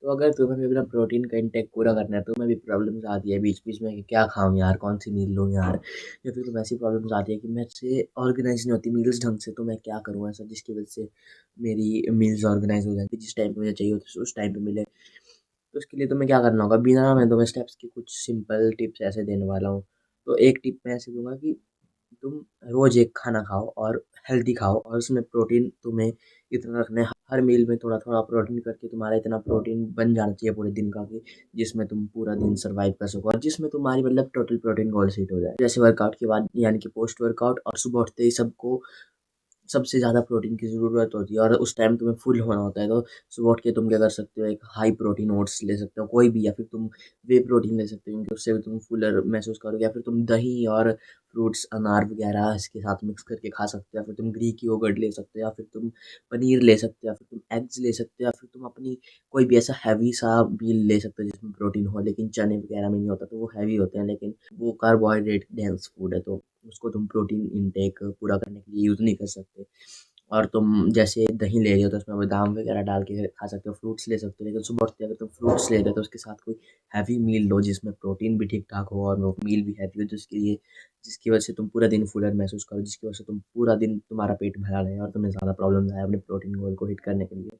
तो अगर तुम्हें भी अपना प्रोटीन का इंटेक पूरा करना है तो तुम्हें भी प्रॉब्लम्स आती है बीच बीच में कि क्या खाऊं यार, कौन सी मील लूं यार, या फिर तुम्हें ऐसी प्रॉब्लम्स आती है कि मेरे से ऑर्गेनाइज नहीं होती मील्स ढंग से, तो मैं क्या करूँ ऐसा जिसकी वजह से मेरी मील्स ऑर्गेनाइज हो जाए, जिस टाइम पे मुझे चाहिए होती है उस टाइम पे मिले। तो उसके लिए तुम्हें क्या करना होगा, बिना मैं तुम्हें स्टेप्स की कुछ सिंपल टिप्स ऐसे देने वाला हूँ। तो एक टिप मैं ऐसे दूंगा कि तुम रोज एक खाना खाओ और हेल्दी खाओ, और उसमें प्रोटीन तुम्हें इतना रखना है, हर मील में थोड़ा थोड़ा प्रोटीन करके तुम्हारा इतना प्रोटीन बन जाना चाहिए पूरे दिन का कि जिसमें तुम पूरा दिन सरवाइव कर सको, और जिसमें तुम्हारी मतलब टोटल प्रोटीन गोल सेट हो जाए। जैसे वर्कआउट के बाद यानी कि पोस्ट वर्कआउट और सुबह उठते ही सबको सबसे ज़्यादा प्रोटीन की ज़रूरत होती है और उस टाइम तुम्हें फुल होना होता है। तो सुबह उठ के तुम क्या कर सकते हो, एक हाई प्रोटीन ओट्स ले सकते हो कोई भी, या फिर तुम वे प्रोटीन ले सकते हो क्योंकि उससे भी तुम फुलर महसूस करोगे, या फिर तुम दही और फ्रूट्स अनार वगैरह इसके साथ मिक्स करके खा सकते हो, या फिर तुम ग्रीक योगर्ट ले सकते हो, या फिर तुम पनीर ले सकते हो, या फिर तुम एग्स ले सकते हो, या फिर तुम अपनी कोई भी ऐसा हैवी सा मील ले सकते हो जिसमें प्रोटीन हो लेकिन चने वगैरह में नहीं होता, तो वो हैवी होते हैं लेकिन वो कार्बोहाइड्रेट डेंस फूड है, तो उसको तुम प्रोटीन इनटेक पूरा करने के लिए यूज़ नहीं कर सकते। और तुम जैसे दही ले रहे हो तो उसमें बादाम वगैरह डाल के खा सकते हो, फ्रूट्स ले सकते हो, लेकिन सुबह उठते अगर तुम फ्रूट्स ले रहे हो तो उसके साथ कोई हैवी मील लो जिसमें प्रोटीन भी ठीक ठाक हो और वो मील भी हैवी हो, जिसकी वजह से तुम पूरा दिन फुलर महसूस करो, जिसकी वजह से तुम पूरा दिन तुम्हारा पेट भरा रहे और तुम्हें ज़्यादा प्रॉब्लम आए अपने प्रोटीन गोल को हिट करने के लिए।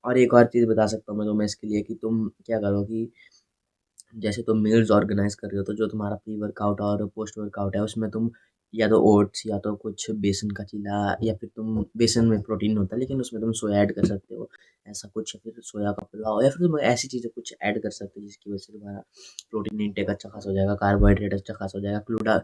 और एक और चीज़ बता सकता हूँ मैं तुम्हें इसके लिए कि तुम क्या करो कि जैसे तुम मील्स ऑर्गेनाइज कर रहे हो तो जो तुम्हारा प्री वर्कआउट और पोस्ट वर्कआउट है उसमें तुम या तो ओट्स या तो कुछ बेसन का चीला, या फिर तुम बेसन में प्रोटीन होता है लेकिन उसमें तुम सोया ऐड कर सकते हो, ऐसा कुछ, या फिर सोया का पुलाव, या फिर तुम ऐसी चीज़ें कुछ ऐड कर सकते हो जिसकी वजह से तुम्हारा प्रोटीन इंटेक अच्छा खासा हो जाएगा, कार्बोहाइड्रेट अच्छा खासा हो जाएगा,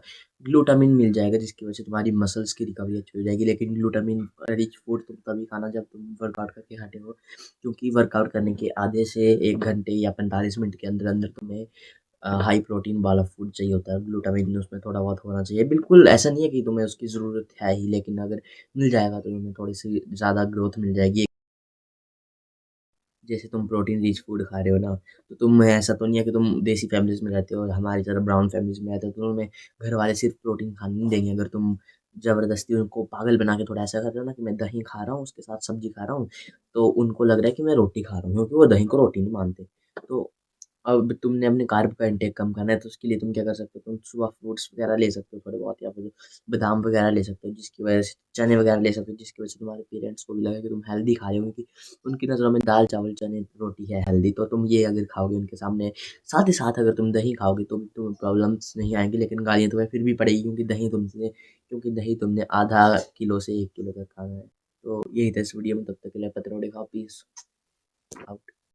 ग्लूटामिन मिल जाएगा जिसकी वजह से तुम्हारी मसल्स की रिकवरी अच्छी हो जाएगी। लेकिन ग्लूटामिन रिच फूड तुम तभी खाना जब तुम वर्कआउट करके हटे हो, क्योंकि वर्कआउट करने के आधे से 1 घंटे या 45 मिनट के अंदर-अंदर तुम्हें हाई प्रोटीन वाला फूड चाहिए होता है। ग्लूटामिन उसमें थोड़ा बहुत होना चाहिए। बिल्कुल ऐसा नहीं है कि तुम्हें उसकी ज़रूरत है ही, लेकिन अगर मिल जाएगा तो तुम्हें थोड़ी-सी ज़्यादा ग्रोथ मिल जाएगी। जैसे तुम प्रोटीन रिच फूड खा रहे हो ना, तो तुम ऐसा तो नहीं है कि तुम देसी फैमिलीज़ में रहते हो और हमारी तरह ब्राउन फैमिलीज़ में रहते हो, तो तुम्हें घर वाले सिर्फ़ प्रोटीन खाने नहीं देंगे। अगर तुम ज़बरदस्ती उनको पागल बना के थोड़ा ऐसा कर रहे हो ना कि मैं दही खा रहा हूँ, उसके साथ सब्ज़ी खा रहा हूँ, तो उनको लग रहा है कि मैं रोटी खा रहा हूँ, क्योंकि वो दही को रोटी नहीं मानते। तो अब तुमने अपने कार्ब का इंटेक कम करना है तो उसके लिए तुम क्या कर सकते हो, तुम सुबह फ्रूट्स वगैरह ले सकते हो थोड़े बहुत, या फिर बादाम वगैरह ले सकते हो जिसकी वजह से, चने वगैरह ले सकते हो जिसकी वजह से तुम्हारे पेरेंट्स को भी लगे कि तुम हेल्दी खा रहे हो, क्योंकि उनकी नज़रों में दाल चावल चने रोटी है हेल्दी, तो तुम ये अगर खाओगे उनके सामने, साथ ही साथ अगर तुम दही खाओगे तो तुम्हें प्रॉब्लम्स नहीं आएंगी, लेकिन गालियाँ तुम्हें फिर भी पड़ेगी क्योंकि दही तुमने आधा किलो से 1 किलो तक खाना है। तो यही था इस वीडियो में, तब तक के लिए पतरोड़े खाओ, पीस आउट।